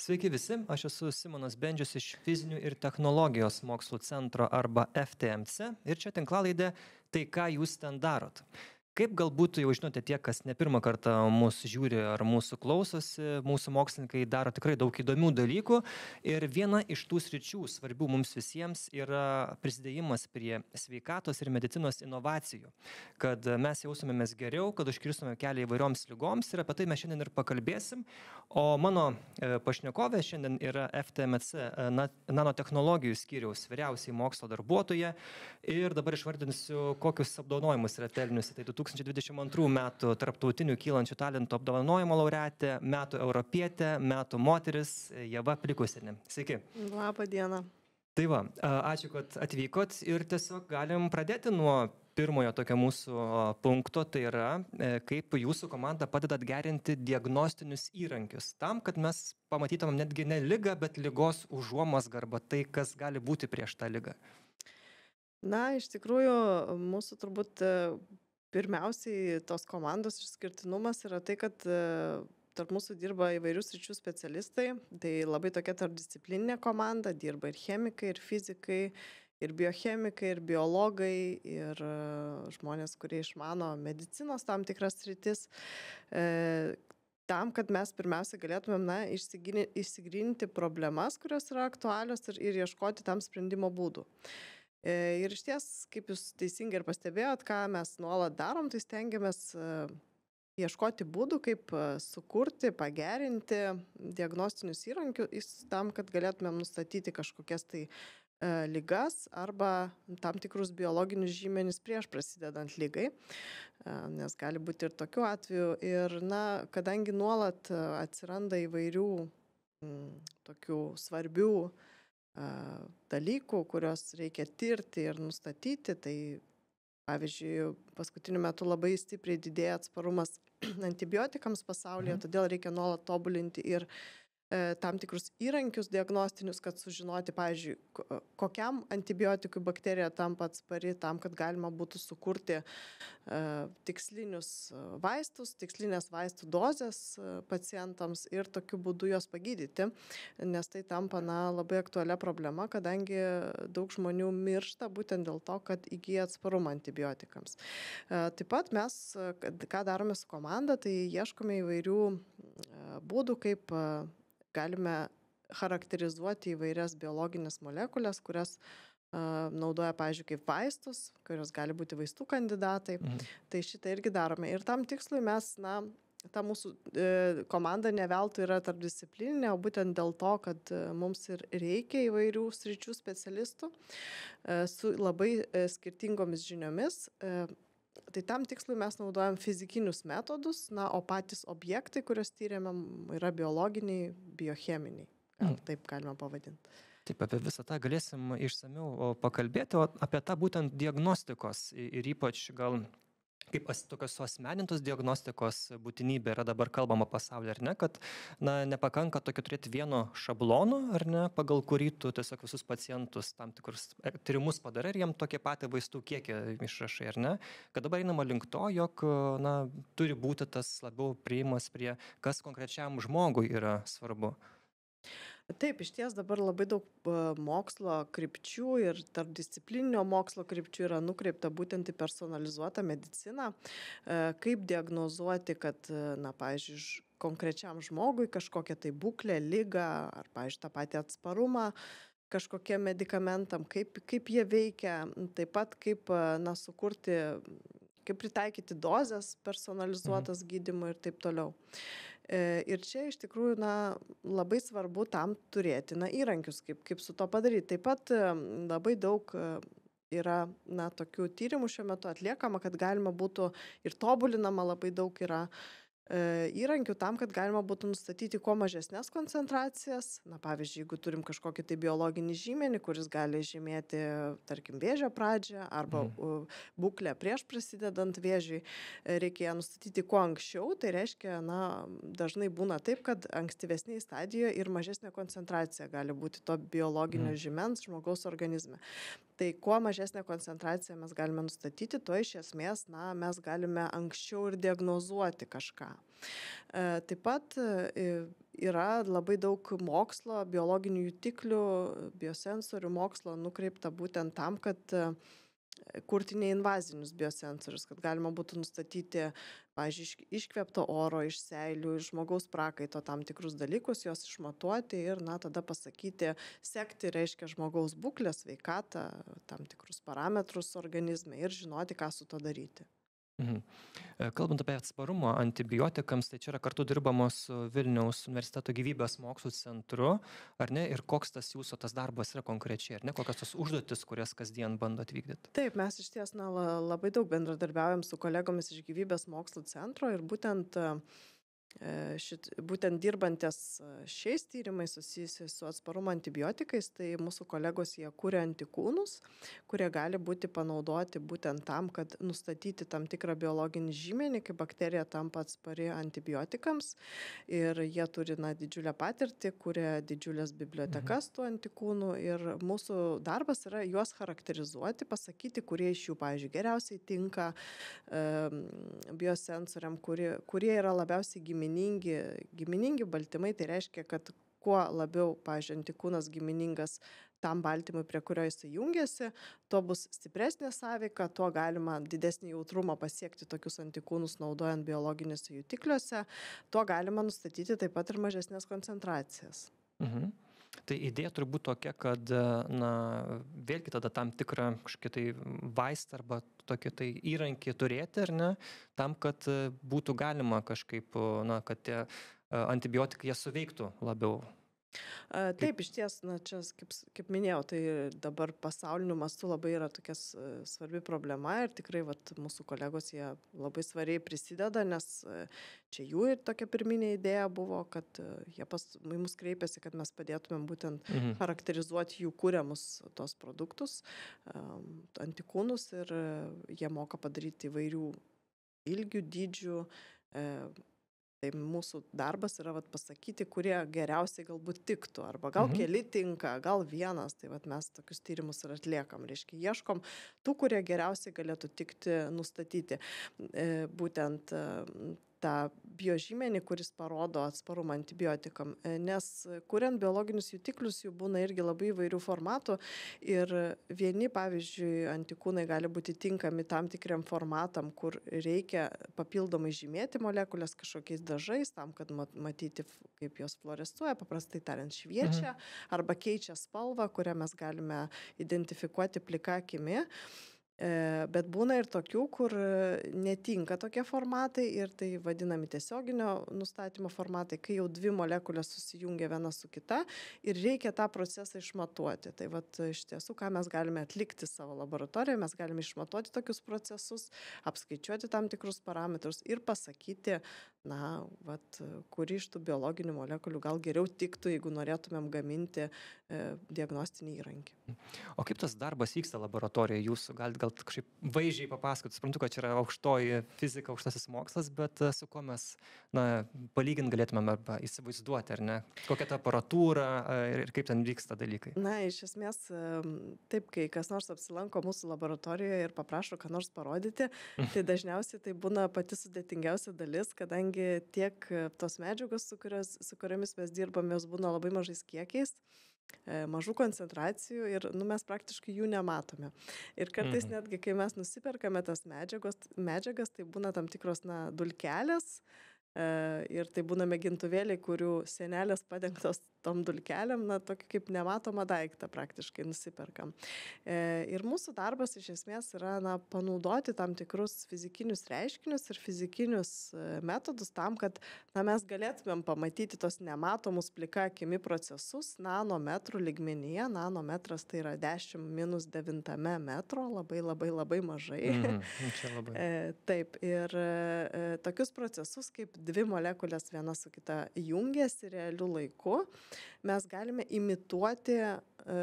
Sveiki visi, aš esu Simonas Bendžius iš Fizinių ir technologijos mokslų centro arba FTMC ir čia tinklalaidė Tai ką jūs ten darot. Kaip galbūt jau žinote tie, kas ne pirmą kartą mūsų žiūri ar mūsų klausosi, mūsų mokslininkai daro tikrai daug įdomių dalykų ir viena iš tų sričių svarbių mums visiems yra prisidėjimas prie sveikatos ir medicinos inovacijų, kad mes jaustumėmės geriau, kad užkirstume kelią įvairioms lygoms ir apie tai mes šiandien ir pakalbėsim. O mano pašnekovė šiandien yra FTMC nanotechnologijų skyriaus vyriausiai mokslo darbuotoja ir dabar išvardinsiu, kokius apdovanojimus yra pelniusi. Tai 2022 metų tarptautinių kylančių talentų apdovanojimo laureatė, metų europietė, metų moteris Ieva Plikusienė. Sveiki. Labą dieną. Tai va, ačiū, kad atvykot ir tiesiog galim pradėti nuo pirmojo tokio mūsų punkto, tai yra, kaip jūsų komanda padeda gerinti diagnostinius įrankius, tam, kad mes pamatytumėm netgi ne ligą, bet ligos užuomazgą arba tai, kas gali būti prieš tą ligą. Na, iš tikrųjų, mūsų turbūt pirmiausiai tos komandos išskirtinumas yra tai, kad tarp mūsų dirba įvairių sričių specialistai. Tai labai tokia tarpdisciplininė komanda, dirba ir chemikai, ir fizikai, ir biochemikai, ir biologai, ir žmonės, kurie išmano medicinos tam tikras sritis. Tam, kad mes pirmiausia galėtumėm išsigryninti problemas, kurios yra aktualios ir ieškoti tam sprendimo būdų. Ir iš ties, kaip jūs teisingai ir pastebėjot, ką mes nuolat darom, tai stengiamės ieškoti būdų, kaip sukurti, pagerinti diagnostinius įrankius tam, kad galėtumėm nustatyti kažkokias tai ligas arba tam tikrus biologinius žymenis prieš prasidedant ligai, nes gali būti ir tokių atvejų. Ir, kadangi nuolat atsiranda įvairių tokių svarbių dalykų, kurios reikia tirti ir nustatyti, tai pavyzdžiui, paskutiniu metu labai stipriai didėja atsparumas antibiotikams pasaulyje, todėl reikia nuolat tobulinti ir tam tikrus įrankius diagnostinius, kad sužinoti, pavyzdžiui, kokiam antibiotikui bakterija tampa atspari, tam, kad galima būtų sukurti tikslinius vaistus, tikslinės vaistų dozes pacientams ir tokiu būdu juos pagydyti, nes tai tampa labai aktualia problema, kadangi daug žmonių miršta būtent dėl to, kad įgyja atsparumą antibiotikams. Taip pat mes, ką darome su komanda, tai ieškome įvairių būdų, kaip galime charakterizuoti įvairias biologinės molekulės, kurias naudoja, pavyzdžiui, kaip vaistus, kurios gali būti vaistų kandidatai. Tai šitą irgi darome. Ir tam tikslui mes, ta mūsų komanda ne veltui yra tarpdisciplininė, o būtent dėl to, kad mums ir reikia įvairių sričių specialistų su labai skirtingomis žiniomis. Tai tam tikslui mes naudojam fizikinius metodus, o patys objektai, kuriuos tyrėme, yra biologiniai, biocheminiai. Taip galima pavadinti. Taip, apie visą tą galėsim išsamiau pakalbėti, o apie tą būtent diagnostikos ir ypač gal kaip tokios suasmenintos diagnostikos būtinybė yra dabar kalbama pasaulyje, ar ne, kad nepakanka tokio turėti vieno šablono, ar ne, pagal kurį tu tiesiog visus pacientus tam tikrus tyrimus padarai ir jiem tokie patį vaistų kiekį išrašai, ar ne, kad dabar einama link to, jog turi būti tas labiau priėjimas prie kas konkrečiam žmogui yra svarbu. Taip, iš ties dabar labai daug mokslo krypčių ir tarpdisciplininio mokslo krypčių yra nukreipta būtent į personalizuotą mediciną, kaip diagnozuoti, kad, pavyzdžiui, konkrečiam žmogui kažkokią tai būklę, ligą ar, pavyzdžiui, tą patį atsparumą kažkokiem medikamentam, kaip jie veikia, taip pat kaip sukurti, kaip pritaikyti dozes personalizuotas gydymui ir taip toliau. Ir čia iš tikrųjų labai svarbu tam turėti įrankius, kaip su to padaryti. Taip pat labai daug yra tokių tyrimų šiuo metu atliekama, kad galima būtų ir tobulinama labai daug yra įrankių tam, kad galima būtų nustatyti kuo mažesnės koncentracijas. Pavyzdžiui, jeigu turim kažkokį tai biologinį žymenį, kuris gali žymėti, tarkim, vėžio pradžią arba būklę prieš prasidedant vėžiui, reikia nustatyti kuo anksčiau. Tai reiškia, dažnai būna taip, kad ankstyvesnėje stadijoje ir mažesnė koncentracija gali būti to biologinio žymens žmogaus organizme. Tai kuo mažesnę koncentraciją mes galime nustatyti, tuo iš esmės mes galime anksčiau ir diagnozuoti kažką. Taip pat yra labai daug mokslo, biologinių jutiklių, biosensorių mokslo nukreipta būtent tam, kad kurti neinvazinius biosensorius, kad galima būtų nustatyti, pavyzdžiui, iškvėpto oro, iš seilių, iš žmogaus prakaito tam tikrus dalykus, juos išmatuoti ir, tada pasakyti, sekti reiškia žmogaus būklę, sveikatą, tam tikrus parametrus organizme ir žinoti, ką su to daryti. Kalbant apie atsparumą antibiotikams, tai čia yra kartu dirbama su Vilniaus universiteto gyvybės mokslų centru, ar ne? Ir koks tas jūsų tas darbas yra konkrečiai, ar ne? Kokios tos užduotis, kurias kasdien bando atvykdyti? Taip, mes iš ties labai daug bendradarbiaujam su kolegomis iš gyvybės mokslų centro ir būtent dirbantis šiais tyrimais susijusiais su atsparumo antibiotikais, tai mūsų kolegos jie kuria antikūnus, kurie gali būti panaudoti būtent tam, kad nustatyti tam tikrą biologinį žymenį, kai bakterija tampa atspari antibiotikams ir jie turi didžiulę patirtį, kuria didžiulės bibliotekas tų antikūnų ir mūsų darbas yra juos charakterizuoti, pasakyti, kurie iš jų, pavyzdžiui, geriausiai tinka biosensoriam, kurie yra labiausiai giminingi baltymai, tai reiškia, kad kuo labiau, pavyzdžiui, antikūnas giminingas tam baltymui, prie kurio jisai jungiasi, tuo bus stipresnė sąveika, tuo galima didesnį jautrumą pasiekti tokius antikūnus naudojant biologinėse jutikliuose, tuo galima nustatyti taip pat ir mažesnės koncentracijas. Tai idėja turbūt tokia, kad, vėlgi tada tam tikrą kažkokį tai vaistą arba tokį tai įrankį turėti, ar ne, tam, kad būtų galima kažkaip, kad tie antibiotikai jie suveiktų labiau. Taip, iš ties, čia, kaip minėjau, tai dabar pasauliniu mastu labai yra tokia svarbi problema ir tikrai mūsų kolegos jie labai svariai prisideda, nes čia jų ir tokia pirminė idėja buvo, kad jie į mus kreipėsi, kad mes padėtumėm būtent charakterizuoti jų kūriamus tos produktus, antikūnus ir jie moka padaryti įvairių ilgių, dydžių. Tai mūsų darbas yra pasakyti, kurie geriausiai galbūt tiktų, arba gal keli tinka, gal vienas, tai mes tokius tyrimus ir atliekam, reiškia, ieškom tų, kurie geriausiai galėtų tikti, nustatyti būtent tą biožymenį, kuris parodo atsparumą antibiotikam, nes kuriant biologinius jutiklius jų būna irgi labai įvairių formatų ir vieni, pavyzdžiui, antikūnai gali būti tinkami tam tikriam formatam, kur reikia papildomai žymėti molekulės kažkokiais dažais, tam, kad matyti, kaip jos fluorescuoja, paprastai tariant šviečia, arba keičia spalvą, kurią mes galime identifikuoti plika akimi. Bet būna ir tokių, kur netinka tokie formatai ir tai vadinami tiesioginio nustatymo formatai, kai jau dvi molekulės susijungia viena su kita ir reikia tą procesą išmatuoti. Tai iš tiesų, ką mes galime atlikti savo laboratorijoje, mes galime išmatuoti tokius procesus, apskaičiuoti tam tikrus parametrus ir pasakyti, kuri iš tų biologinių molekulių gal geriau tiktų, jeigu norėtumėm gaminti diagnostinį įrankį. O kaip tas darbas vyksta laboratorijoje jūsų? Gal kažkaip vaizdžiai papasakoti, suprantu, kad čia yra aukštoji fizika, aukštasis mokslas, bet su kuo mes palyginti galėtumėm arba įsivaizduoti, ar ne? Kokia ta aparatūra ir kaip ten vyksta dalykai? Iš esmės, taip, kai kas nors apsilanko mūsų laboratorijoje ir paprašo ką nors parodyti, tai dažniausiai tai būna pati sudėtingiausia dalis, kadangi tiek tos medžiagos, su kuriomis mes dirbame, jos būna labai mažais kiekiais, mažų koncentracijų ir mes praktiškai jų nematome. Ir kartais netgi, kai mes nusiperkame tas medžiagas, tai būna tam tikros dulkelės ir tai būna mėgintuvėliai, kurių sienelės padengtos tom dulkelėm, tokį kaip nematomą daiktą praktiškai nusiperkam. Ir mūsų darbas iš esmės yra panaudoti tam tikrus fizikinius reiškinius ir fizikinius metodus tam, kad mes galėtumėm pamatyti tos nematomus plika akimi procesus nanometrų lygmenyje. Nanometras tai yra 10-9 metro, labai labai labai mažai. Čia labai. Taip, ir tokius procesus, kaip dvi molekulės viena su kita jungiasi realiu laiku, mes galime imituoti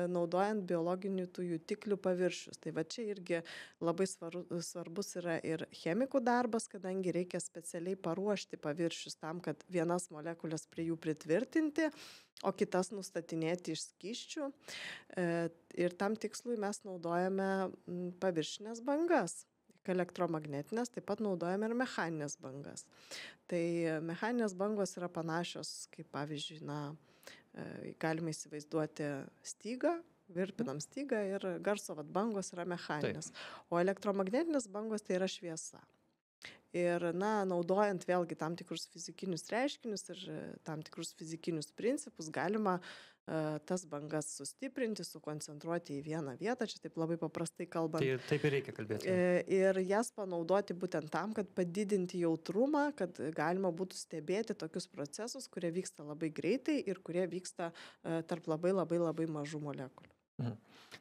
naudojant biologinių tų jutiklių paviršius. Tai čia irgi labai svarbus yra ir chemikų darbas, kadangi reikia specialiai paruošti paviršius tam, kad vienas molekulės prie jų pritvirtinti, o kitas nustatinėti iš skysčių. Ir tam tikslui mes naudojame paviršinės bangas. elektromagnetinės, taip pat naudojame ir mechaninės bangas. Tai mechaninės bangos yra panašios, kaip pavyzdžiui, galime įsivaizduoti stygą, virpinam stygą ir garso bangos yra mechaninės. O elektromagnetinės bangos tai yra šviesa. Ir, naudojant vėlgi tam tikrus fizikinius reiškinius ir tam tikrus fizikinius principus, galima tas bangas sustiprinti, sukoncentruoti į vieną vietą, čia taip labai paprastai kalbant. Tai taip ir reikia kalbėti. Ir jas panaudoti būtent tam, kad padidinti jautrumą, kad galima būtų stebėti tokius procesus, kurie vyksta labai greitai ir kurie vyksta tarp labai mažų molekulių.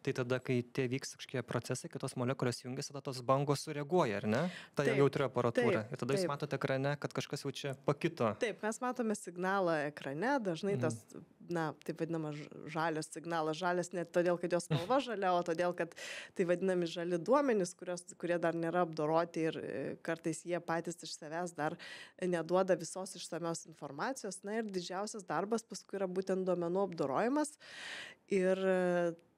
Tai tada, kai tie vyks kažkokie procesai, kai tos molekulės jungiasi, tada tos bangos sureaguoja, ar ne? Ta jautri aparatūra. Ir tada jūs matote ekrane, kad kažkas jau čia pakito. Taip, mes matome signalą ekrane, dažnai tas, taip vadinamas žalias signalas, žalias ne todėl, kad jos spalva žalia, o todėl, kad tai vadinami žali duomenys, kurie dar nėra apdoroti ir kartais jie patys iš savęs dar neduoda visos išsamios informacijos. Ir didžiausias darbas paskui yra būtent duomenų apdorojimas. Ir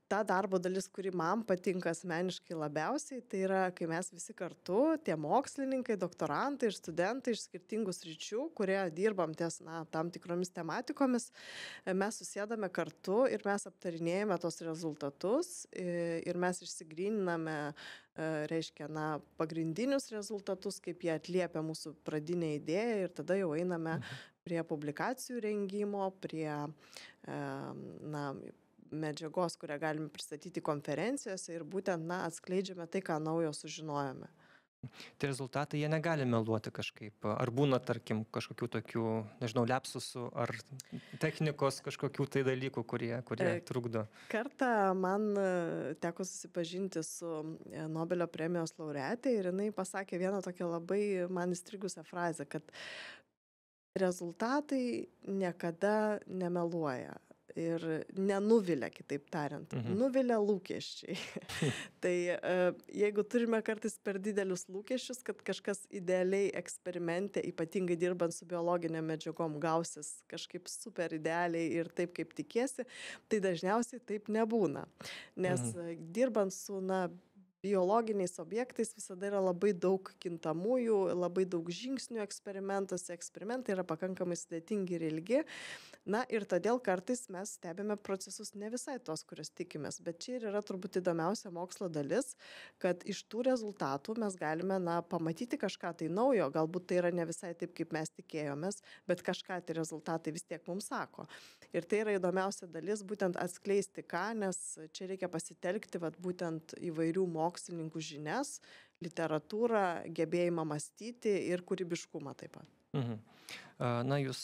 ta darbo dalis, kuri man patinka asmeniškai labiausiai, tai yra, kai mes visi kartu, tie mokslininkai, doktorantai ir studentai iš skirtingų sričių, kurie dirbam ties tam tikromis tematikomis, mes susėdame kartu ir mes aptarinėjame tos rezultatus ir mes išsigryniname, reiškia, pagrindinius rezultatus, kaip jie atliepia mūsų pradinę idėją ir tada jau einame prie publikacijų rengimo, prie medžiagos, kurią galime pristatyti konferencijose ir būtent, atskleidžiame tai, ką naujo sužinojome. Tai rezultatai jie negali meluoti kažkaip. Ar būna, tarkim, kažkokių tokių, nežinau, lepsusų ar technikos kažkokių tai dalykų, kurie trukdo? Kartą man teko susipažinti su Nobelio premijos laureatė ir jinai pasakė vieną tokią labai man įstrigusią frazę, kad rezultatai niekada nemeluoja. Ir nenuvilia, kitaip tariant, nuvilia lūkesčiai. Tai jeigu turime kartais per didelius lūkesčius, kad kažkas idealiai eksperimente, ypatingai dirbant su biologinėm medžiagom, gausis kažkaip super idealiai ir taip, kaip tikiesi, tai dažniausiai taip nebūna. Nes dirbant su biologiniais objektais visada yra labai daug kintamųjų, labai daug žingsnių eksperimentuose. Eksperimentai yra pakankamai sudėtingi ir ilgi. Ir todėl kartais mes stebime procesus ne visai tos, kurios tikimės. Bet čia ir yra turbūt įdomiausia mokslo dalis, kad iš tų rezultatų mes galime pamatyti kažką tai naujo. Galbūt tai yra ne visai taip, kaip mes tikėjomės, bet kažką tai rezultatai vis tiek mums sako. Ir tai yra įdomiausia dalis, būtent atskleisti ką, nes čia reikia pasitelkti būtent įvairių mokslininkų žinias, literatūrą, gebėjimą mąstyti ir kūrybiškumą taip pat. Jūs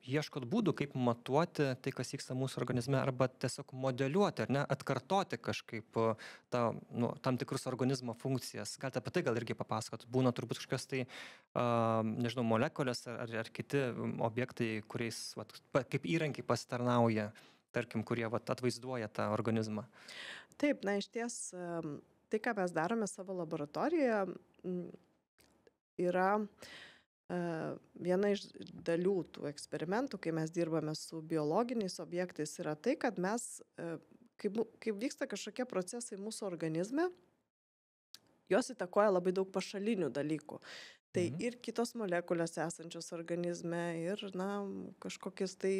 ieškot būdų, kaip matuoti tai, kas vyksta mūsų organizme, arba tiesiog modeliuoti, ar ne, atkartoti kažkaip tam tikrus organizmo funkcijas. Galite apie tai gal irgi papasakoti. Būna turbūt kažkas tai, nežinau, molekulės ar kiti objektai, kuriais kaip įrankiai pasitarnauja, tarkim, kurie atvaizduoja tą organizmą. Taip, iš ties, tai, ką mes darome savo laboratorijoje, yra viena iš dalių tų eksperimentų, kai mes dirbame su biologiniais objektais, yra tai, kad mes, kaip vyksta kažkokie procesai mūsų organizme, jos įtakoja labai daug pašalinių dalykų. Tai ir kitos molekulės esančios organizme, ir kažkokios tai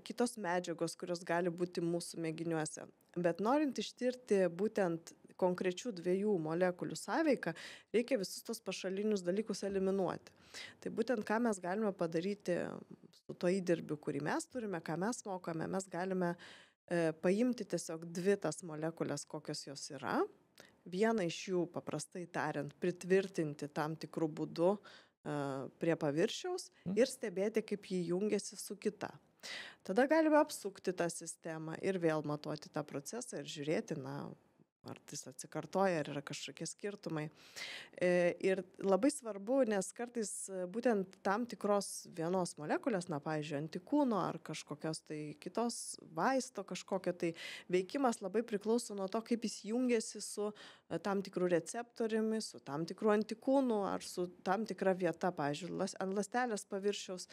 kitos medžiagos, kurios gali būti mūsų mėginiuose. Bet norint ištirti būtent konkrečių dviejų molekulių sąveiką, reikia visus tos pašalinius dalykus eliminuoti. Tai būtent ką mes galime padaryti su to įdirbiu, kurį mes turime, ką mes mokame, mes galime paimti tiesiog dvi tas molekulės, kokios jos yra. Vieną iš jų, paprastai tariant, pritvirtinti tam tikrų būdų prie paviršiaus ir stebėti, kaip jį jungiasi su kita. Tada galime apsukti tą sistemą ir vėl matuoti tą procesą ir žiūrėti, ar jis atsikartoja, ar yra kažkokie skirtumai. Ir labai svarbu, nes kartais būtent tam tikros vienos molekulės, pavyzdžiui, antikūno ar kažkokios tai kitos vaisto kažkokio tai veikimas labai priklauso nuo to, kaip jis jungiasi su tam tikrų receptoriumi, su tam tikrų antikūnų ar su tam tikra vieta, pavyzdžiui, ant ląstelės paviršiaus.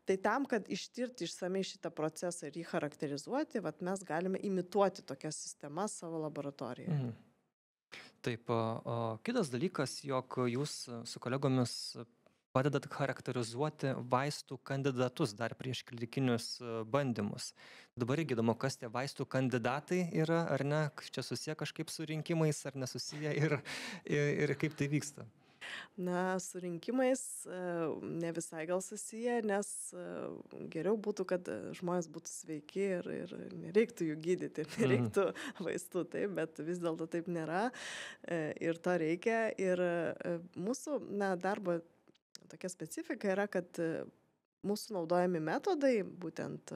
Tai tam, kad ištirti išsamei šitą procesą ir jį charakterizuoti, mes galime imituoti tokias sistemas savo laboratorijoje. Taip, kitas dalykas, jog jūs su kolegomis padedat charakterizuoti vaistų kandidatus dar prieš klinikinius bandymus. Dabar irgi įdomu, kas tie vaistų kandidatai yra, ar ne, čia susiję kažkaip su rinkimais, ar nesusiję ir kaip tai vyksta. Na, su rinkimais ne visai gal susiję, nes geriau būtų, kad žmonės būtų sveiki ir nereiktų jų gydyti, nereiktų vaistų, taip, bet vis dėlto taip nėra ir to reikia. Ir mūsų darbo tokia specifika yra, kad mūsų naudojami metodai, būtent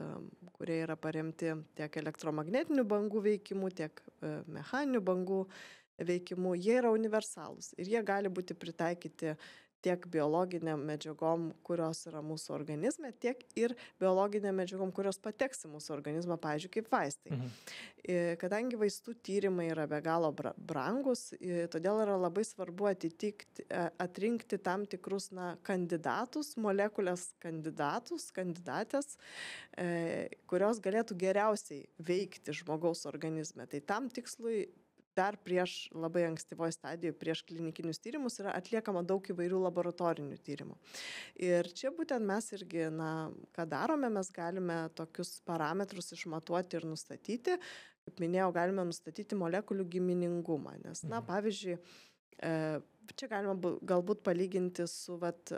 kurie yra paremti tiek elektromagnetinių bangų veikimu, tiek mechaninių bangų veikimu, jie yra universalūs ir jie gali būti pritaikyti tiek biologiniam medžiagom, kurios yra mūsų organizme, tiek ir biologiniam medžiagom, kurios pateks į mūsų organizmą, pavyzdžiui, kaip vaistai. Kadangi vaistų tyrimai yra be galo brangus, todėl yra labai svarbu atrinkti tam tikrus kandidatus, molekulės kandidatės, kurios galėtų geriausiai veikti žmogaus organizme. Tai tam tikslui dar prieš labai ankstyvoje stadijoje, prieš klinikinius tyrimus yra atliekama daug įvairių laboratorinių tyrimų. Ir čia būtent mes irgi, ką darome, mes galime tokius parametrus išmatuoti ir nustatyti. Kaip minėjau, galime nustatyti molekulių giminingumą, nes, pavyzdžiui, čia galima galbūt palyginti su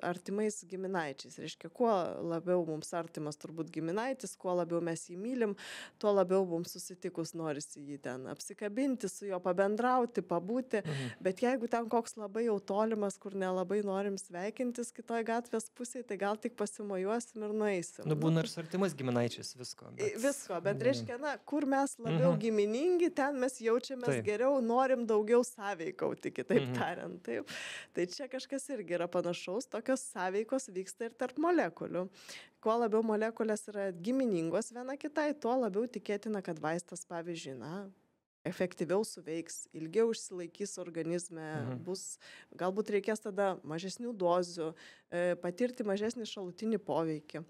artimais giminaičiais. Reiškia, kuo labiau mums artimas turbūt giminaitis, kuo labiau mes jį mylim, tuo labiau mums susitikus norisi jį ten apsikabinti, su juo pabendrauti, pabūti. Bet jeigu ten koks labai jau tolimas, kur nelabai norim sveikintis kitoj gatvės pusėje, tai gal tik pasimojuosim ir nueisim. Būna ir su artimais giminaičiais visko. Bet reiškia, kur mes labiau giminingi, ten mes jaučiamės geriau, norim daugiau sąveikauti, kitaip tariant. Taip. Tai čia kažkas irgi yra panašaus, tokios sąveikos vyksta ir tarp molekulių. Kuo labiau molekulės yra giminingos viena kitai, tuo labiau tikėtina, kad vaistas, pavyzdžiui, efektyviau suveiks, ilgiau išsilaikys organizme, galbūt reikės tada mažesnių dozių, patirti mažesnį šalutinį poveikį.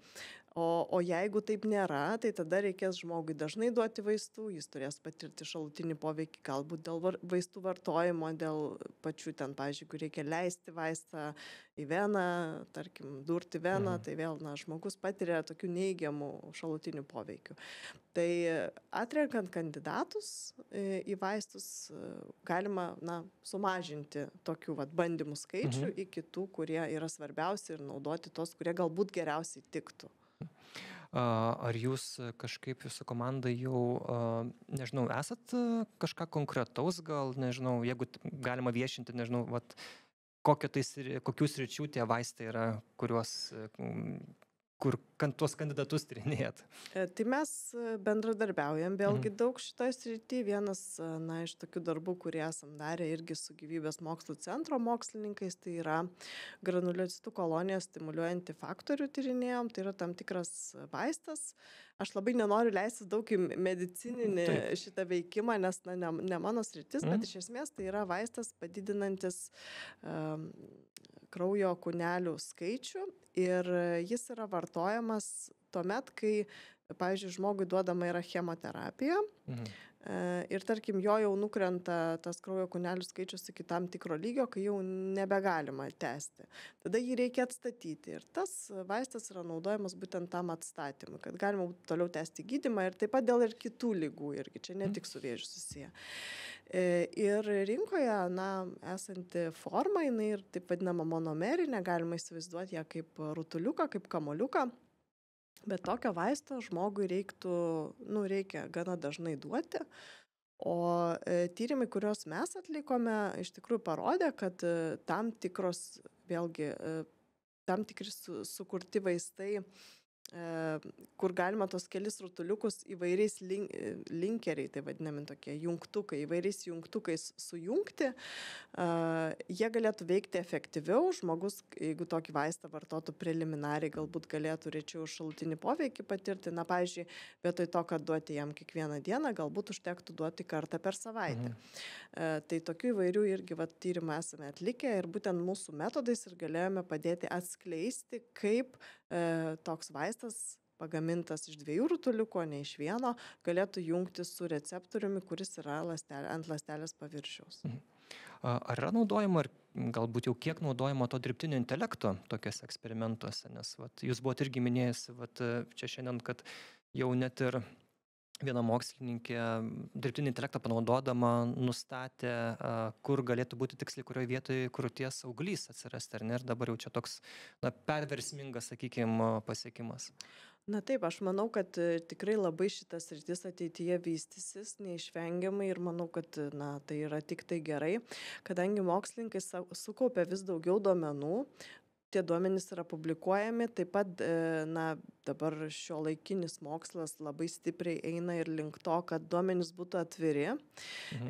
O jeigu taip nėra, tai tada reikės žmogui dažnai duoti vaistų, jis turės patirti šalutinį poveikį, galbūt dėl vaistų vartojimo, dėl pačių ten, pavyzdžiui, kur reikia leisti vaistą į veną, tarkim, durti veną, tai vėl, žmogus patiria tokių neigiamų šalutinių poveikių. Tai atrenkant kandidatus į vaistus galima, sumažinti tokių bandymų skaičių iki tų, kurie yra svarbiausi ir naudoti tos, kurie galbūt geriausiai tiktų. Ar jūs kažkaip jūsų komandai jau, nežinau, esat kažką konkretaus, gal, nežinau, jeigu galima viešinti, nežinau, kokių sričių tie vaistai yra, kur tuos kandidatus tyrinėjat? Tai mes bendradarbiaujam vėlgi daug šitoje srityje. Vienas iš tokių darbų, kurį esam darę irgi su Gyvybės mokslų centro mokslininkais, tai yra granuliocitų kolonijas stimuliuojantį faktorių tyrinėjom. Tai yra tam tikras vaistas. Aš labai nenoriu leistis daug į medicininį šitą veikimą, nes ne mano sritis, bet iš esmės tai yra vaistas padidinantis kraujo kūnelių skaičių ir jis yra vartojamas tuomet, kai, pavyzdžiui, žmogui duodama yra chemoterapija ir, tarkim, jo jau nukrenta tas kraujo kūnelių skaičius iki tam tikro lygio, kai jau nebegalima tęsti. Tada jį reikia atstatyti ir tas vaistas yra naudojamas būtent tam atstatymui, kad galima toliau tęsti gydymą ir taip pat dėl ir kitų ligų irgi, čia ne tik su vėžiu susiję. Ir rinkoje, esanti forma, jinai ir taip vadinama monomerinė, galima įsivaizduoti ją kaip rutuliuką, kaip kamoliuką, bet tokio vaisto žmogui reikia gana dažnai duoti, o tyrimai, kuriuos mes atlikome, iš tikrųjų parodė, kad tam tikri sukurti vaistai, kur galima tos kelis rutuliukus įvairiais linkeriai, tai vadinami tokie jungtukai, įvairiais jungtukais sujungti, jie galėtų veikti efektyviau. Žmogus, jeigu tokį vaistą vartotų preliminariai, galbūt galėtų rečiau šalutinį poveikį patirti. Pavyzdžiui, vietoj to, kad duoti jam kiekvieną dieną, galbūt užtektų duoti kartą per savaitę. Tai tokių įvairių irgi tyrimų esame atlikę ir būtent mūsų metodais ir galėjome padėti atskleisti, kaip toks vaistas pagamintas iš 2 rutuliukų, o ne iš vieno, galėtų jungtis su receptoriumi, kuris yra ant ląstelės paviršiaus. Ar yra naudojama, ar galbūt jau kiek naudojama to dirbtinio intelekto tokiuose eksperimentuose? Nes vat, jūs buvote irgi minėjusi čia šiandien, kad jau net ir viena mokslininkė dirbtinį intelektą panaudodama nustatė, kur galėtų būti tiksliai, kurioje vietoje krūties auglys atsirasti, ar ne? Ir dabar jau čia toks perversmingas, sakykime, pasiekimas. Na taip, aš manau, kad tikrai labai šitas sritis ateityje vystysis neišvengiamai ir manau, kad tai yra tik tai gerai, kadangi mokslininkai sukaupia vis daugiau duomenų, tie duomenys yra publikuojami, taip pat dabar šiuolaikinis mokslas labai stipriai eina ir link to, kad duomenys būtų atviri.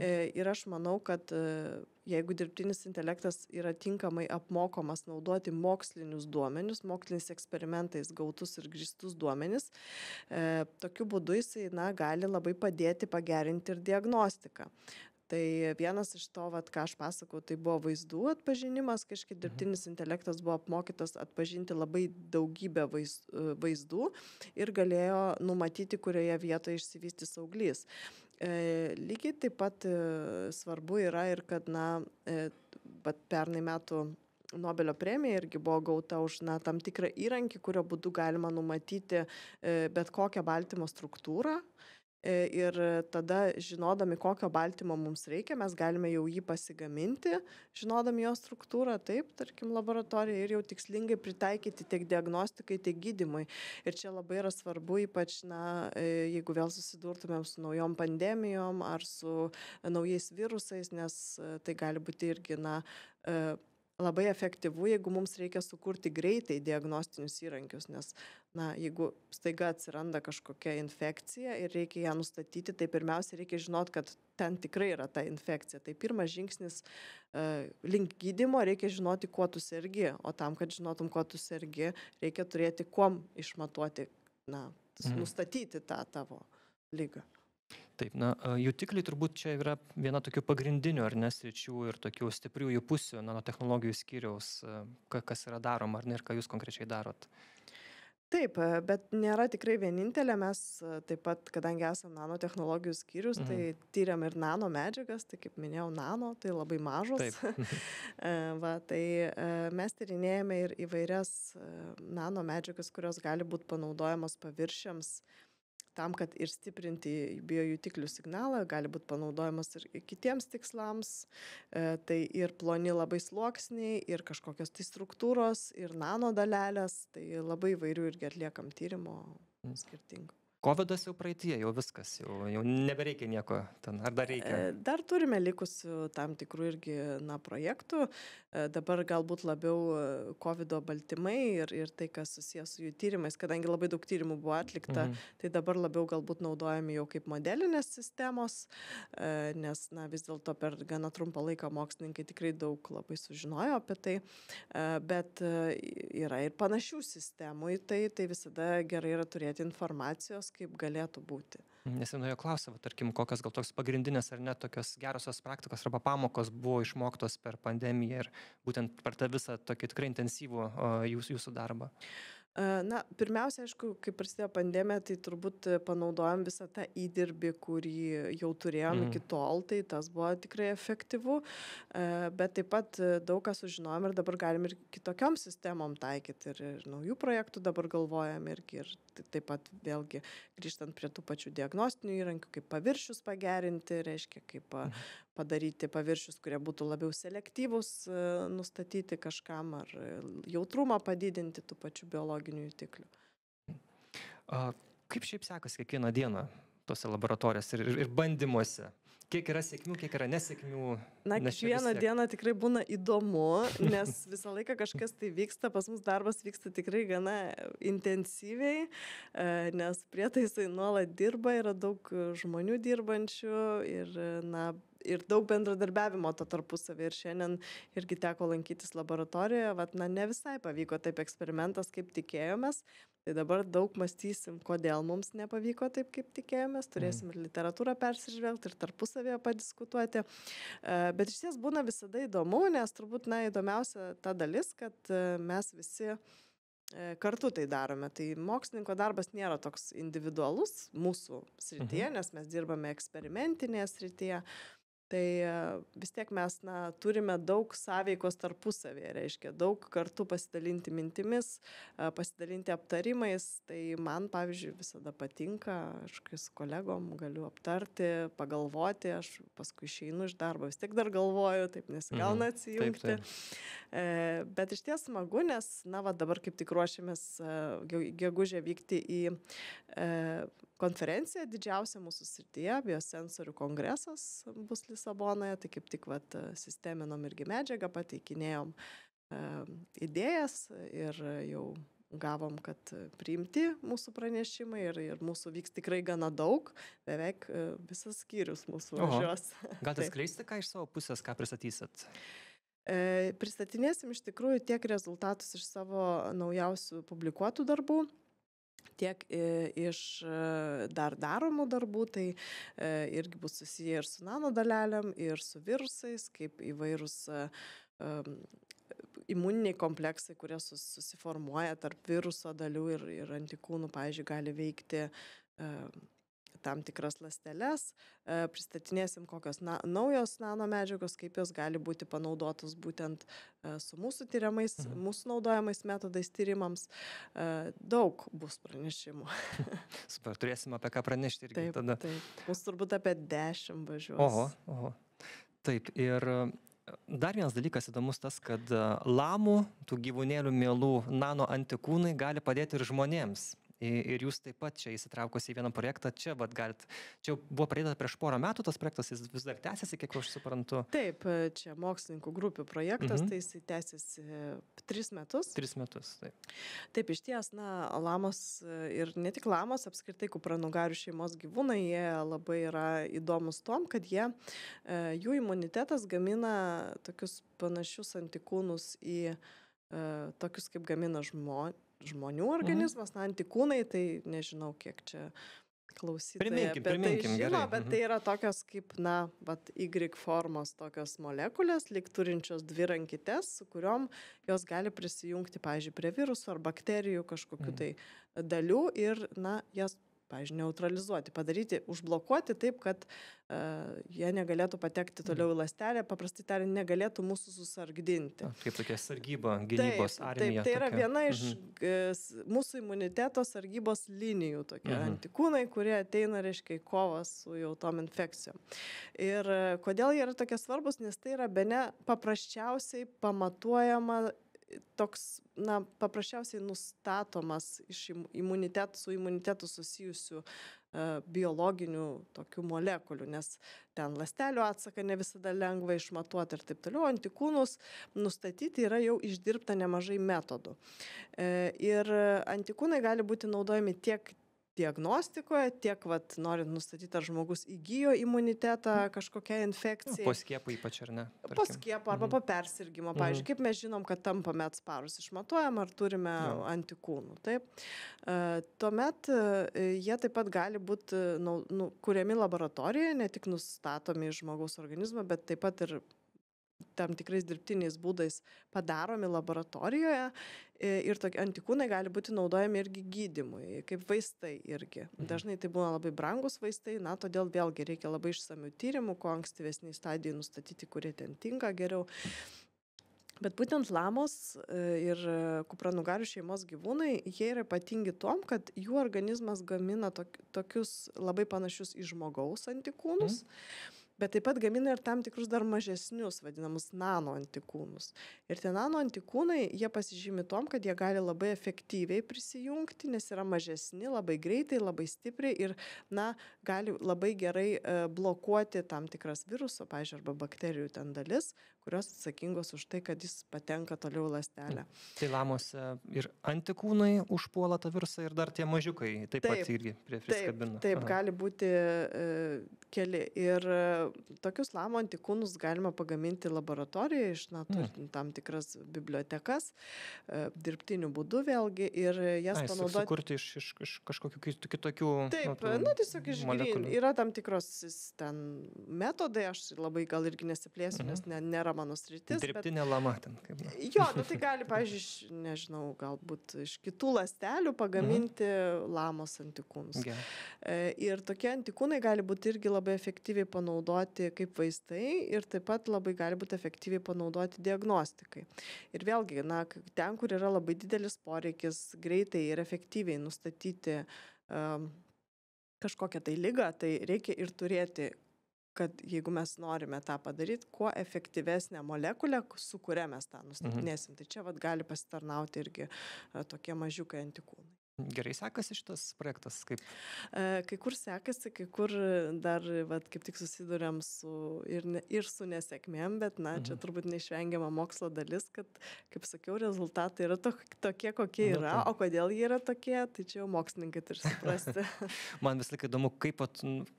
Ir aš manau, kad jeigu dirbtinis intelektas yra tinkamai apmokomas naudoti mokslinius duomenis, moksliniais eksperimentais gautus ir grįstus duomenis, tokiu būdu jisai gali labai padėti pagerinti ir diagnostiką. Tai vienas iš to, ką aš pasakau, tai buvo vaizdų atpažinimas, kažkaip dirbtinis intelektas buvo apmokytas atpažinti labai daugybę vaizdų ir galėjo numatyti, kurioje vietoje išsivystys auglys. Lygiai taip pat svarbu yra ir kad pernai metų Nobelio premija irgi buvo gauta už tam tikrą įrankį, kurio būdu galima numatyti bet kokią baltymo struktūrą. Ir tada, žinodami, kokio baltymo mums reikia, mes galime jau jį pasigaminti, žinodami jo struktūrą, taip, tarkim, laboratorijoje ir jau tikslingai pritaikyti tiek diagnostikai, tiek gydymui. Ir čia labai yra svarbu, ypač, jeigu vėl susidurtumėm su naujom pandemijom ar su naujais virusais, nes tai gali būti irgi, labai efektyvu, jeigu mums reikia sukurti greitai diagnostinius įrankius, nes, jeigu staiga atsiranda kažkokia infekcija ir reikia ją nustatyti, tai pirmiausia reikia žinot, kad ten tikrai yra ta infekcija. Tai pirmas žingsnis link gydymo, reikia žinoti, kuo tu sergi, o tam, kad žinotum, kuo tu sergi, reikia turėti kuom išmatuoti, nustatyti tą tavo ligą. Taip, jutikliai turbūt čia yra viena tokių pagrindinių ar nesričių ir tokių stipriųjų pusių nanotechnologijų skyriaus, kas yra daroma, ar ne, ir ką jūs konkrečiai darot. Taip, bet nėra tikrai vienintelė, mes taip pat, kadangi esame nanotechnologijų skyrius, tai tyriam ir nano medžiagas, tai kaip minėjau, nano, tai labai mažos. Tai mes tyrinėjame ir įvairias nano medžiagas, kurios gali būti panaudojamos paviršiams, tam, kad ir stiprinti biojutiklių signalą, gali būti panaudojamas ir kitiems tikslams, tai ir ploni labai sluoksniai, ir kažkokios tai struktūros, ir nanodalelės, tai labai įvairių irgi atliekam tyrimo skirtingų. Covidas jau praeitie, jau viskas, jau nebereikia nieko ten, ar dar reikia? Dar turime likusių tam tikrų irgi projektų, dabar galbūt labiau Covido baltymai ir tai, kas susijęs su jų tyrimais, kadangi labai daug tyrimų buvo atlikta, tai dabar labiau galbūt naudojami jau kaip modelinės sistemos, nes vis dėlto per gana trumpą laiką mokslininkai tikrai daug labai sužinojo apie tai, bet yra ir panašių sistemų į tai visada gerai yra turėti informacijos, kaip galėtų būti. Nes vienoje klausė, tarkim, kokios gal toks pagrindinės ar net tokios gerosios praktikos arba pamokos buvo išmoktos per pandemiją ir būtent per tą visą tokį tikrai intensyvų jūsų darbą. Pirmiausia, aišku, kai prasidėjo pandemija, tai turbūt panaudojom visą tą įdirbį, kurį jau turėjom iki tol, tai tas buvo tikrai efektyvu, bet taip pat daug ką sužinojom ir dabar galim ir kitokiom sistemom taikyti ir naujų projektų dabar galvojam irgi ir taip pat vėlgi grįžtant prie tų pačių diagnostinių įrankių, kaip paviršius pagerinti, reiškia, kaip padaryti paviršius, kurie būtų labiau selektyvus, nustatyti kažkam ar jautrumą padidinti tų pačių biologinių jutiklių. Kaip šiaip sekasi kiekvieną dieną tose laboratorijose ir bandymuose? Kiek yra sėkmių, kiek yra nesėkmių? Kiekvieną dieną tikrai būna įdomu, nes visą laiką kažkas tai vyksta, pas mus darbas vyksta tikrai gana intensyviai, nes prietaisai nuolat dirba, yra daug žmonių dirbančių ir daug bendradarbiavimo to tarpusavį. Ir šiandien irgi teko lankytis laboratorijoje, ne visai pavyko taip eksperimentas, kaip tikėjomės. Tai dabar daug mąstysim, kodėl mums nepavyko taip, kaip tikėjomės. Turėsim ir literatūrą persižvelgti, ir tarpusavėje padiskutuoti. Bet iš ties būna visada įdomu, nes turbūt įdomiausia ta dalis, kad mes visi kartu tai darome. Tai mokslininko darbas nėra toks individualus mūsų srityje, nes mes dirbame eksperimentinėje srityje. Tai vis tiek mes turime daug sąveikos tarpusavėje, reiškia daug kartu pasidalinti mintimis, pasidalinti aptarimais. Tai man, pavyzdžiui, visada patinka, aš kai su kolegom galiu aptarti, pagalvoti, aš paskui išeinu iš darbo, vis tiek dar galvoju, taip nesigauna atsijungti. Bet iš ties smagu, nes, dabar kaip tik ruošiamės gegužę vykti į konferencija didžiausia mūsų srityje, biosensorių kongresas bus Lisabonoje, tai kaip tik sisteminom irgi medžiagą, pateikinėjom idėjas ir jau gavom, kad priimti mūsų pranešimai ir mūsų vyks tikrai gana daug, beveik visas skyrius mūsų važiuos. Galite skleisti ką iš savo pusės, ką pristatysit? Pristatinėsim iš tikrųjų tiek rezultatus iš savo naujausių publikuotų darbų, tiek iš dar daromų darbų, tai irgi bus susiję ir su nanodalelėm, ir su virusais, kaip įvairūs imuniniai kompleksai, kurie susiformuoja tarp viruso dalių ir antikūnų, pavyzdžiui, gali veikti tam tikras ląsteles, pristatinėsim kokios naujos nanomedžiagos, kaip jos gali būti panaudotos būtent su mūsų tyriamais, mūsų naudojamais metodais tyrimams. Daug bus pranešimų. Super, turėsim apie ką pranešti irgi tada. Taip, mūsų turbūt apie 10 važiuos. Oho. Taip, ir dar vienas dalykas įdomus tas, kad lamų, tų gyvūnėlių mielų nano antikūnai gali padėti ir žmonėms. Ir jūs taip pat čia įsitraukus į vieną projektą, čia buvo pradėta prieš porą metų, tas projektas jis vis dar tęsiasi, kiek aš suprantu. Taip, čia mokslininkų grupių projektas, tai jis tęsiasi 3 metus. 3 metus, taip. Taip, iš ties, lamos ir ne tik lamos, apskritai kupranugarių šeimos gyvūnai, jie labai yra įdomus tom, kad jų imunitetas gamina tokius panašius antikūnus į tokius, kaip gamina žmonių organizmas, antikūnai, tai nežinau, kiek čia klausytojai apie tai žino, bet tai yra tokios kaip, Y formos tokios molekulės, lyg turinčios 2 rankytes, su kuriom jos gali prisijungti, pavyzdžiui, prie virusų ar bakterijų kažkokių tai dalių ir, jas, pavyzdžiui, neutralizuoti, padaryti, užblokuoti taip, kad jie negalėtų patekti toliau į ląstelę, paprastai tariant, negalėtų mūsų susargdinti. Kaip tokia sargyba, gynybos armija. Taip, tai yra viena iš mūsų imuniteto sargybos linijų, tokie antikūnai, kurie ateina, reiškia, į kovą su jau tom infekcijom. Ir kodėl jie yra tokie svarbus, nes tai yra bene paprasčiausiai pamatuojama toks, paprasčiausiai nustatomas iš su imunitetu susijusių biologinių tokių molekulių, nes ten ląstelių atsaką ne visada lengva išmatuoti ir taip toliau. Antikūnus nustatyti yra jau išdirbta nemažai metodų. Ir antikūnai gali būti naudojami tiek diagnostikoje, tiek, norint nustatyti, ar žmogus įgijo imunitetą kažkokią infekciją. Po skiepo ypač, ar ne? Po skiepo arba po persirgimo. Pavyzdžiui, kaip mes žinom, kad tampame atsparus, išmatuojam, ar turime antikūnų. Taip. Tuomet jie taip pat gali būti kuriami laboratorijoje, ne tik nustatomi iš žmogaus organizmo, bet taip pat ir tam tikrais dirbtiniais būdais padaromi laboratorijoje ir tokie antikūnai gali būti naudojami irgi gydymui, kaip vaistai irgi. Dažnai tai būna labai brangus vaistai, todėl vėlgi reikia labai išsamių tyrimų, kuo ankstyvesnį stadiją nustatyti, kurie ten tinka geriau. Bet būtent lamos ir kupranugarių šeimos gyvūnai, jie yra ypatingi tom, kad jų organizmas gamina tokius labai panašius į žmogaus antikūnus, bet taip pat gamina ir tam tikrus dar mažesnius, vadinamus nanoantikūnus. Ir tie nanoantikūnai, jie pasižymi tom, kad jie gali labai efektyviai prisijungti, nes yra mažesni, labai greitai, labai stipriai ir, gali labai gerai blokuoti tam tikras viruso, pavyzdžiui, arba bakterijų ten dalis, kurios atsakingos už tai, kad jis patenka toliau į ląstelę. Tai lamose ir antikūnai užpuola tą virusą ir dar tie mažiukai taip pat irgi priskabina. Taip, gali būti keli. Ir tokius lamų antikūnus galima pagaminti laboratorijoje iš tam tikras bibliotekas, dirbtiniu būdu vėlgi, ir jas panaudoti. Sukurti iš kažkokių kitokių. Taip, tiesiog išgrynti. Yra tam tikros ten metodai, aš labai gal irgi nesiplėsiu, nes nėra nėra mano sritis. Dirbtinė lama ten. Kaip. Jo, nu tai gali, pavyzdžiui, nežinau, galbūt iš kitų ląstelių pagaminti lamos antikūnus. Ir tokie antikūnai gali būti irgi labai efektyviai panaudoti kaip vaistai ir taip pat labai gali būti efektyviai panaudoti diagnostikai. Ir vėlgi, na, ten, kur yra labai didelis poreikis greitai ir efektyviai nustatyti kažkokią tai ligą, tai reikia ir turėti, kad jeigu mes norime tą padaryti, kuo efektyvesnę molekulę, su kuria mes tą nustatinėsim. Tai čia gali pasitarnauti irgi tokie mažiukai antikūnai. Gerai sekasi šitas projektas? Kaip? Kai kur sekasi, kai kur dar kaip tik susiduriam ir su nesėkmėm, bet čia turbūt neišvengiama mokslo dalis, kad, kaip sakiau, rezultatai yra tokie, kokie yra, o kodėl jie yra tokie, tai čia jau mokslininkai turi suprasti. Man vis laik įdomu, kaip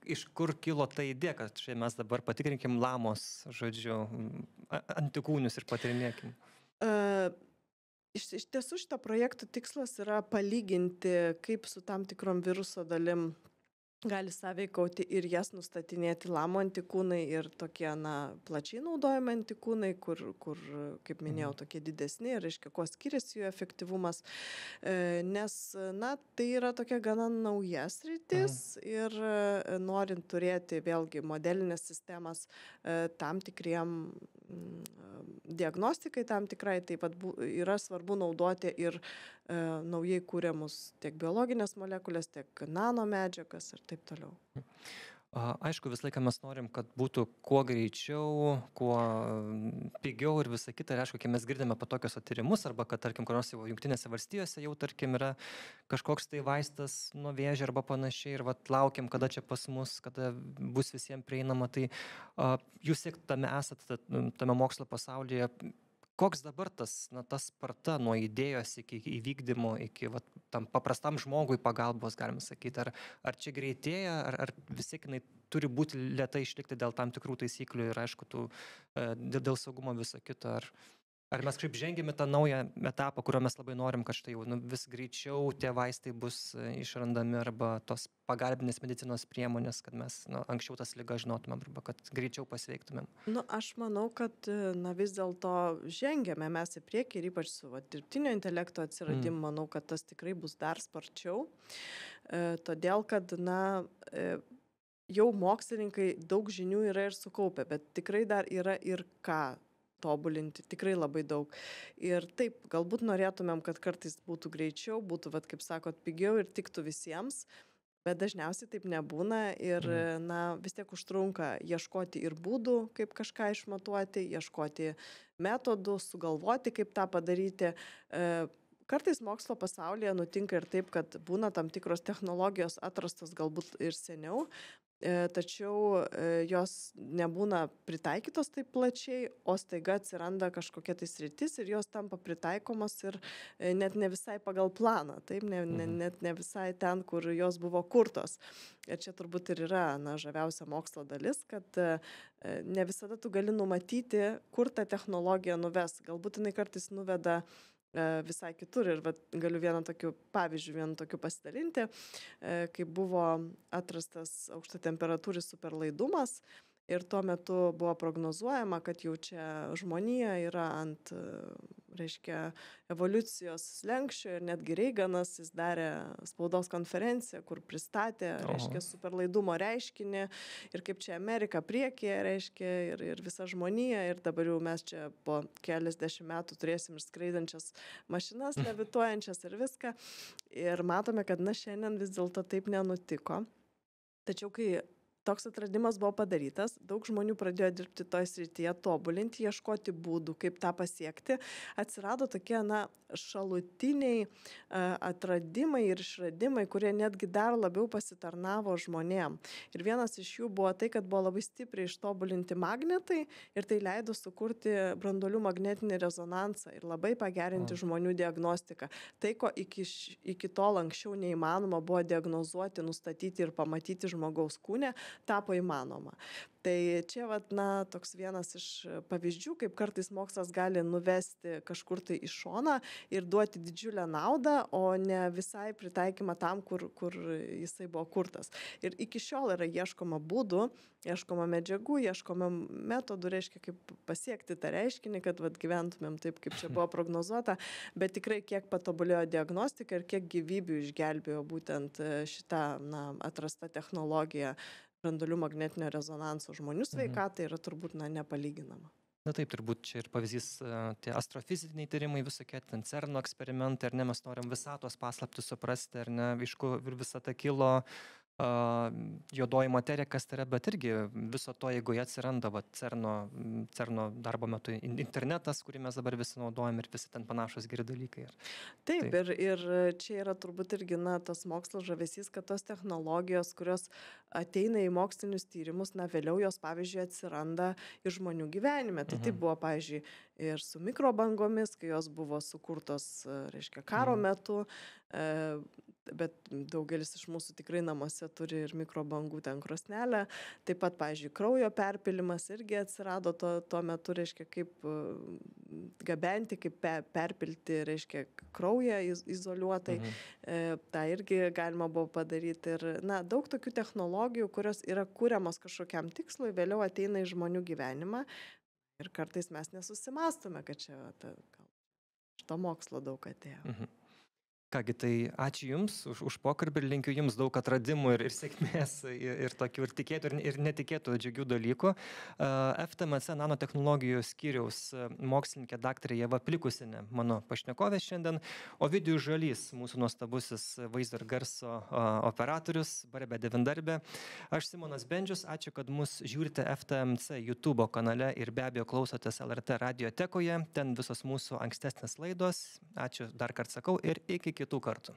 iš kur kilo ta idėja, kad čia mes dabar patikrinkim lamos, žodžiu, antikūnius ir patirinėkim. Iš tiesų šito projekto tikslas yra palyginti, kaip su tam tikrom viruso dalim gali sąveikauti ir jas nustatinėti lamo antikūnai ir tokie, plačiai naudojami antikūnai, kur, kaip minėjau, tokie didesni ir, reiškia, kuo skiriasi jų efektyvumas, nes, tai yra tokia gana nauja sritis ir norint turėti vėlgi modelinės sistemas tam tikriem diagnostikai tam tikrai, taip pat yra svarbu naudoti ir naujai kūriamus tiek biologinės molekulės, tiek nanomedžiagas ir taip toliau. Aišku, visą laiką mes norim, kad būtų kuo greičiau, kuo pigiau ir visa kita. Ir aišku, kai mes girdime apie tokius tyrimus, arba kad, tarkim, kur nors jau Jungtinėse valstijose jau, tarkim, yra kažkoks tai vaistas nuo vėžio arba panašiai ir laukiam, kada čia pas mus, kada bus visiems prieinama. Tai jūs tame esate, tame mokslo pasaulyje. Koks dabar tas sparta nuo idėjos iki įvykdymo, iki tam paprastam žmogui pagalbos, galime sakyti, ar čia greitėja, ar vis tiek jinai turi būti lėtai išlikti dėl tam tikrų taisyklių ir aišku, dėl saugumo viso kito, ar mes kaip žengėme tą naują etapą, kurio mes labai norim, kad štai jau vis greičiau tie vaistai bus išrandami arba tos pagalbinės medicinos priemonės, kad mes anksčiau tas ligas žinotumėm arba kad greičiau pasveiktumėm. Aš manau, kad vis dėlto žengėme mes į priekį ir ypač su dirbtinio intelekto atsiradimu, manau, kad tas tikrai bus dar sparčiau, todėl kad jau mokslininkai daug žinių yra ir sukaupę, bet tikrai dar yra ir ką tobulinti, tikrai labai daug. Ir taip, galbūt norėtumėm, kad kartais būtų greičiau, būtų, kaip sakot, pigiau ir tiktų visiems, bet dažniausiai taip nebūna ir, vis tiek užtrunka ieškoti ir būdų, kaip kažką išmatuoti, ieškoti metodų, sugalvoti, kaip tą padaryti. Kartais mokslo pasaulyje nutinka ir taip, kad būna tam tikros technologijos atrastos galbūt ir seniau, tačiau jos nebūna pritaikytos taip plačiai, o staiga atsiranda kažkokia tai sritis ir jos tampa pritaikomos ir net ne visai pagal planą, taip, net ne visai ten, kur jos buvo kurtos. Ir čia turbūt ir yra žaviausia mokslo dalis, kad ne visada tu gali numatyti, kur ta technologija nuves. Galbūt jinai kartais nuveda visai kitur ir galiu vienu tokiu pasidalinti, kai buvo atrastas aukštatemperatūris superlaidumas ir tuo metu buvo prognozuojama, kad jau čia žmonija yra ant, evoliucijos slenksčio ir netgi Reiganas jis darė spaudos konferenciją, kur pristatė, superlaidumo reiškinį ir kaip čia Amerika priekyje, ir visa žmonija ir dabar jau mes čia po keliasdešimt metų turėsim ir skraidančias mašinas, levituojančias ir viską. Ir matome, kad šiandien vis dėlto taip nenutiko. Tačiau kai toks atradimas buvo padarytas, daug žmonių pradėjo dirbti toje srityje, tobulinti, ieškoti būdų, kaip tą pasiekti. Atsirado tokie, šalutiniai atradimai ir išradimai, kurie netgi dar labiau pasitarnavo žmonėm. Ir vienas iš jų buvo tai, kad buvo labai stipriai ištobulinti magnetai ir tai leido sukurti branduolių magnetinį rezonansą ir labai pagerinti žmonių diagnostiką. Tai, ko iki tol anksčiau neįmanoma buvo diagnozuoti, nustatyti ir pamatyti žmogaus kūne, tapo įmanoma. Tai čia vat, na, toks vienas iš pavyzdžių, kaip kartais mokslas gali nuvesti kažkur tai į šoną ir duoti didžiulę naudą, o ne visai pritaikymą tam, kur jisai buvo kurtas. Ir iki šiol yra ieškoma būdų, ieškoma medžiagų, ieškoma metodų, reiškia, kaip pasiekti tą reiškinį, kad vat, gyventumėm taip, kaip čia buvo prognozuota, bet tikrai kiek patobulėjo diagnostika ir kiek gyvybių išgelbėjo būtent šitą, na, atrasta technologija branduolių magnetinio rezonanso žmonių sveikatai yra turbūt, na, nepalyginama. Na taip, turbūt čia ir pavyzdys tie astrofiziniai tyrimai visokie, ten CERNO eksperimentai, ar ne, mes norim visatos paslaptį suprasti, ar ne, iš kur visata kilo, juodoji materija, kas tai yra, bet irgi viso to, jeigu jie atsiranda, va, CERNO darbo metu internetas, kurį mes dabar visi naudojam ir visi ten panašus geri dalykai. Taip. Ir čia yra turbūt irgi, na, tas mokslo žavesys, kad tos technologijos, kurios ateina į mokslinius tyrimus, na, vėliau jos, pavyzdžiui, atsiranda ir žmonių gyvenime. Tai taip buvo, pavyzdžiui, ir su mikrobangomis, kai jos buvo sukurtos, reiškia, karo metu, bet daugelis iš mūsų tikrai namuose turi ir mikrobangų ten krosnelę. Taip pat, pavyzdžiui, kraujo perpilimas irgi atsirado tuo metu, reiškia, kaip gabenti, kaip perpilti, reiškia, kraują izoliuotai. Tai irgi galima buvo padaryti. Ir, na, daug tokių technologijų, kurios yra kūriamos kažkokiam tikslui, vėliau ateina į žmonių gyvenimą. Ir kartais mes nesusimastome, kad čia iš to mokslo daug atėjo. Kągi, tai ačiū Jums už pokalbį ir linkiu Jums daug atradimų ir sėkmės ir tokių ir tikėtų ir netikėtų džiugių dalykų. FTMC nanotechnologijų skyriaus mokslininkė daktarė Ieva Plikusienė, mano pašnekovė šiandien, Ovidijus Žalys, mūsų nuostabusis vaizdo ir garso operatorius, barbė devindarbė. Aš Simonas Bendžius, ačiū, kad mus žiūrite FTMC YouTube kanale ir be abejo klausotės LRT radiotekoje, ten visos mūsų ankstesnės laidos. Ačiū dar kartą sakau ir iki kitų kartų.